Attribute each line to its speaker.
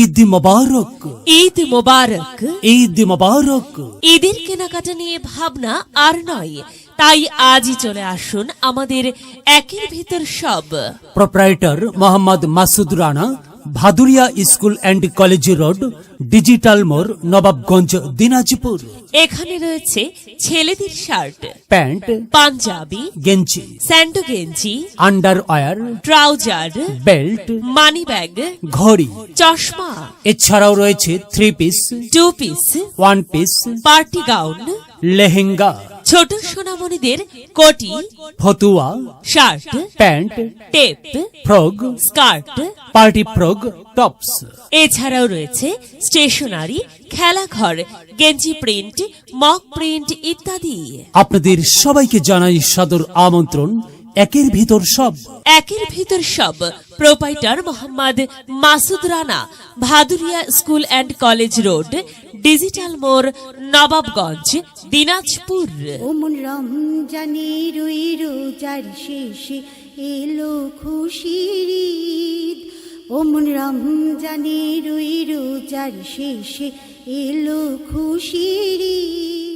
Speaker 1: ঈদ মোবারক,
Speaker 2: ঈদ মোবারক।
Speaker 1: ঈদ মোবারক।
Speaker 2: ঈদের কেনাকাটা নিয়ে ভাবনা আর নয়, তাই আজই চলে আসুন আমাদের একের ভিতর সব।
Speaker 1: Proprietor Mohammad Masud Rana, Bhadauria school and college road, digital মোড়, নবাবগঞ্জ, দিনাজপুর।
Speaker 2: এখানে রয়েছে ছেলেদের শার্ট,
Speaker 1: প্যান্ট,
Speaker 2: পাঞ্জাবি,
Speaker 1: গেঞ্জি,
Speaker 2: স্যান্ডো গেঞ্জি,
Speaker 1: underwear,
Speaker 2: trouser,
Speaker 1: belt,
Speaker 2: money bag,
Speaker 1: ঘড়ি।
Speaker 2: চশমা,
Speaker 1: এছাড়াও রয়েছে 3 piece,
Speaker 2: 2 piece,
Speaker 1: 1 piece,
Speaker 2: party gown,
Speaker 1: lehenga,
Speaker 2: ছোট সোনামণিদের কোটি,
Speaker 1: ফতুয়া,
Speaker 2: শার্ট,
Speaker 1: প্যান্ট,
Speaker 2: টেপ,
Speaker 1: frock,
Speaker 2: skirt.
Speaker 1: Party frock, tops.
Speaker 2: এছাড়াও রয়েছে স্টেশনারি, খেলাঘর, গেঞ্জি প্রিন্ট, মক প্রিন্ট ইত্যাদি।
Speaker 1: আপনাদের সবাইকে জানাই সাদর আমন্ত্রণ একের ভিতর সব।
Speaker 2: একের ভিতর সব। Proprietor Mohammad Masud Rana, Bhadauria school and college road, digital মোড়, নবাবগঞ্জ, দিনাজপুর।
Speaker 3: ওমন রমজানে রুই রোজার শেষে এলো খুশির ঈদ। ওমন রমজানে রুই রোজার শেষে এলো খুশির ঈদ।